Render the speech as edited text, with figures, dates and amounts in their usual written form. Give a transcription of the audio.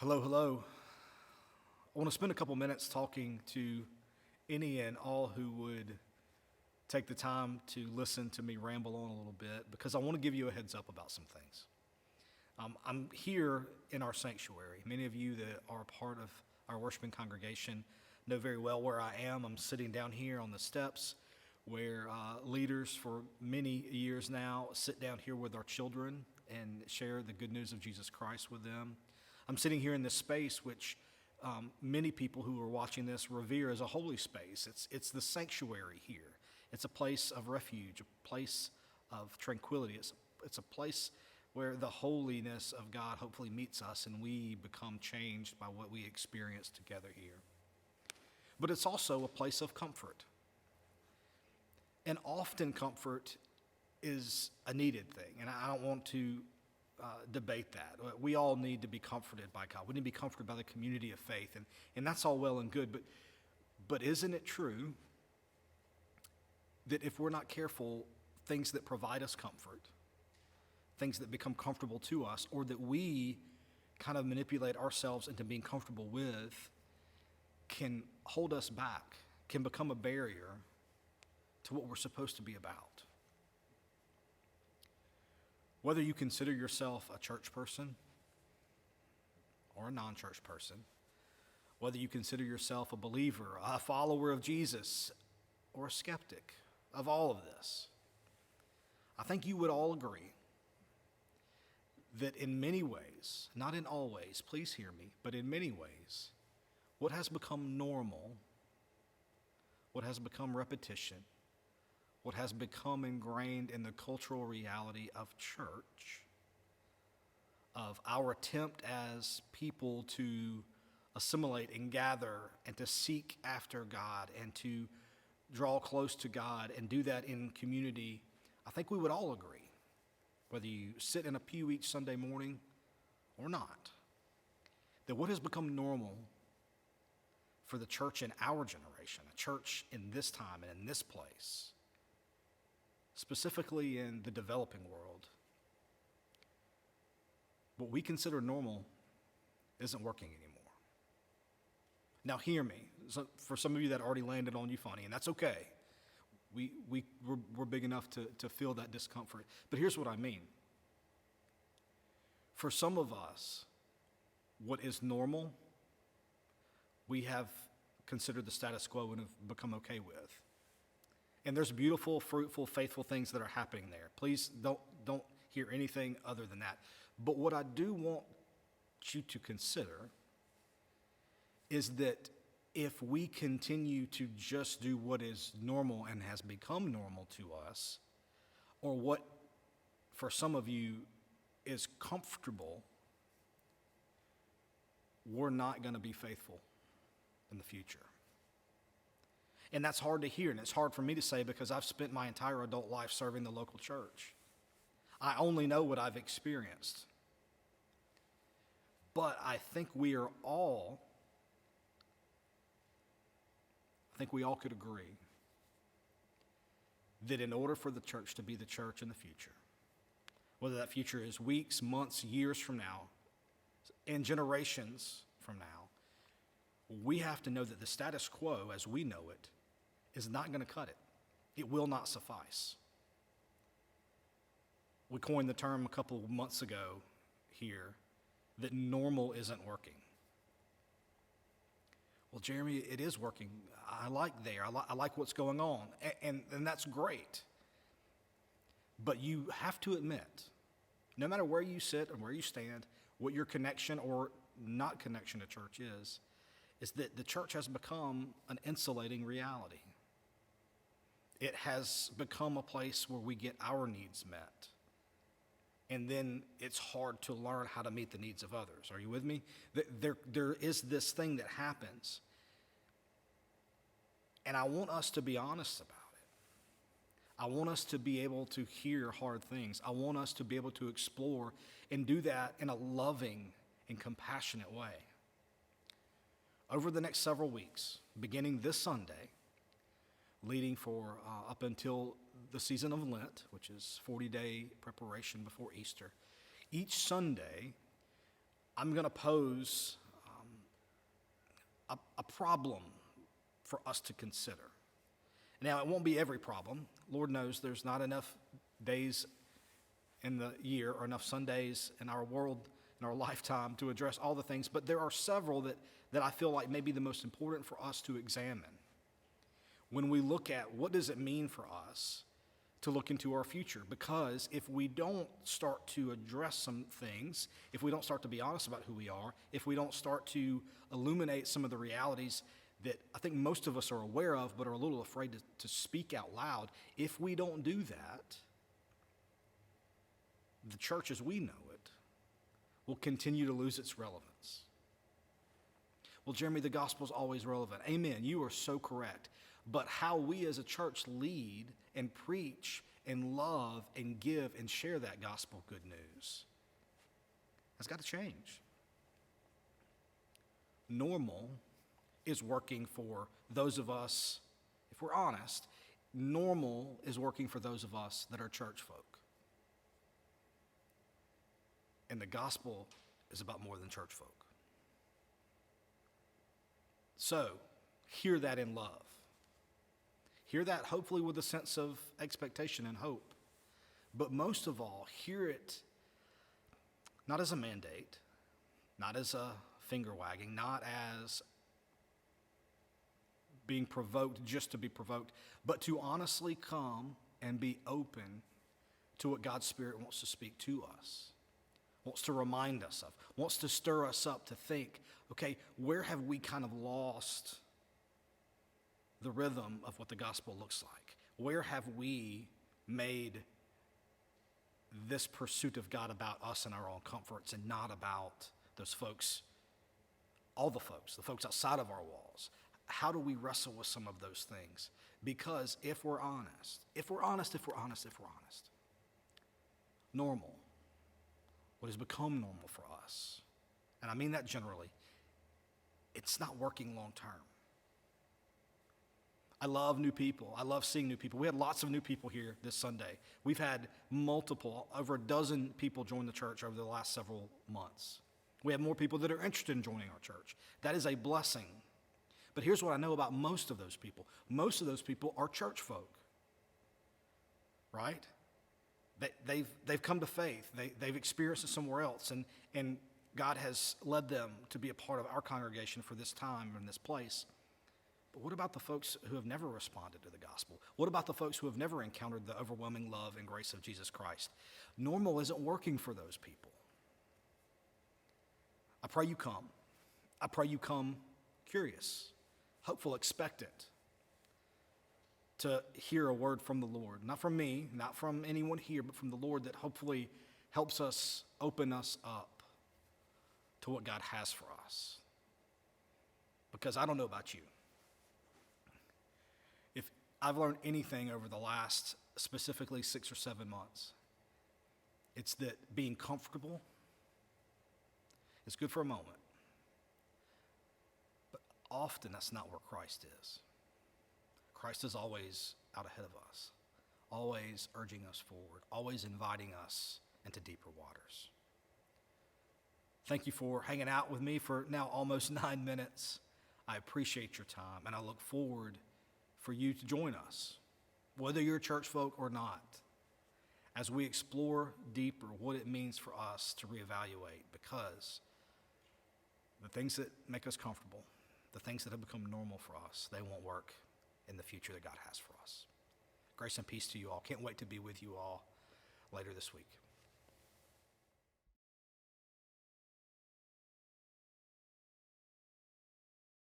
Hello, hello. I want to spend a couple minutes talking to any and all who would take the time to listen to me ramble on a little bit because I want to give you a heads up about some things. I'm here in our sanctuary. Many of you that are part of our worshiping congregation know very well where I am. I'm sitting down here on the steps where leaders for many years now sit down here with our children and share the good news of Jesus Christ with them. I'm sitting here in this space which many people who are watching this revere as a holy space. It's the sanctuary here. It's a place of refuge, a place of tranquility. It's a place where the holiness of God hopefully meets us and we become changed by what we experience together here. But it's also a place of comfort. And often comfort is a needed thing, and I don't want to debate that. We all need to be comforted by God. We need to be comforted by the community of faith, and that's all well and good, but isn't it true that if we're not careful, things that provide us comfort, things that become comfortable to us, or that we kind of manipulate ourselves into being comfortable with, can hold us back, can become a barrier to what we're supposed to be about? Whether you consider yourself a church person or a non-church person, whether you consider yourself a believer, a follower of Jesus, or a skeptic of all of this, I think you would all agree that in many ways, not in all ways, please hear me, but in many ways, what has become normal, what has become repetition, what has become ingrained in the cultural reality of church, of our attempt as people to assimilate and gather and to seek after God and to draw close to God and do that in community, I think we would all agree, whether you sit in a pew each Sunday morning or not, that what has become normal for the church in our generation, a church in this time and in this place, specifically in the developing world, what we consider normal isn't working anymore. Now hear me. So for some of you that already landed on you funny, and that's okay. We're big enough to feel that discomfort. But here's what I mean. For some of us, what is normal, we have considered the status quo and have become okay with. And there's beautiful, fruitful, faithful things that are happening there. Please don't hear anything other than that. But what I do want you to consider is that if we continue to just do what is normal and has become normal to us, or what for some of you is comfortable, we're not going to be faithful in the future. And that's hard to hear, and it's hard for me to say because I've spent my entire adult life serving the local church. I only know what I've experienced. But I think we all could agree that in order for the church to be the church in the future, whether that future is weeks, months, years from now, and generations from now, we have to know that the status quo as we know it is not going to cut it. It will not suffice. We coined the term a couple of months ago here that normal isn't working. Well, Jeremy, it is working. I like what's going on, and that's great. But you have to admit, no matter where you sit and where you stand, what your connection or not connection to church is that the church has become an insulating reality. It has become a place where we get our needs met. And then it's hard to learn how to meet the needs of others. Are you with me? There is this thing that happens. And I want us to be honest about it. I want us to be able to hear hard things. I want us to be able to explore and do that in a loving and compassionate way. Over the next several weeks, beginning this Sunday, leading for up until the season of Lent, which is 40-day preparation before Easter, each Sunday I'm going to pose a problem for us to consider. Now, it won't be every problem. Lord knows there's not enough days in the year or enough Sundays in our world, in our lifetime to address all the things, but there are several that I feel like may be the most important for us to examine when we look at what does it mean for us to look into our future. Because if we don't start to address some things, if we don't start to be honest about who we are, if we don't start to illuminate some of the realities that I think most of us are aware of but are a little afraid to speak out loud, if we don't do that, the church as we know it will continue to lose its relevance. Well, Jeremy, the gospel is always relevant. Amen. You are so correct. But how we as a church lead and preach and love and give and share that gospel good news has got to change. Normal is working for those of us, if we're honest, normal is working for those of us that are church folk. And the gospel is about more than church folk. So, hear that in love. Hear that hopefully with a sense of expectation and hope. But most of all, hear it not as a mandate, not as a finger wagging, not as being provoked just to be provoked, but to honestly come and be open to what God's Spirit wants to speak to us, wants to remind us of, wants to stir us up to think, okay, where have we kind of lost the rhythm of what the gospel looks like? Where have we made this pursuit of God about us and our own comforts and not about those folks, all the folks outside of our walls? How do we wrestle with some of those things? Because if we're honest, normal, what has become normal for us, and I mean that generally, it's not working long term. I love new people. I love seeing new people. We had lots of new people here this Sunday. We've had over a dozen people join the church over the last several months. We have more people that are interested in joining our church. That is a blessing. But here's what I know about most of those people. Most of those people are church folk, right? They've come to faith. They've experienced it somewhere else, and God has led them to be a part of our congregation for this time and this place. But what about the folks who have never responded to the gospel? What about the folks who have never encountered the overwhelming love and grace of Jesus Christ? Normal isn't working for those people. I pray you come. I pray you come curious, hopeful, expectant to hear a word from the Lord. Not from me, not from anyone here, but from the Lord that hopefully helps us open us up to what God has for us. Because I don't know about you. If I've learned anything over the last specifically 6 or 7 months, it's that being comfortable is good for a moment. But often that's not where Christ is. Christ is always out ahead of us, always urging us forward, always inviting us into deeper waters. Thank you for hanging out with me for now almost 9 minutes. I appreciate your time, and I look forward for you to join us, whether you're church folk or not, as we explore deeper what it means for us to reevaluate, because the things that make us comfortable, the things that have become normal for us, they won't work in the future that God has for us. Grace and peace to you all. Can't wait to be with you all later this week.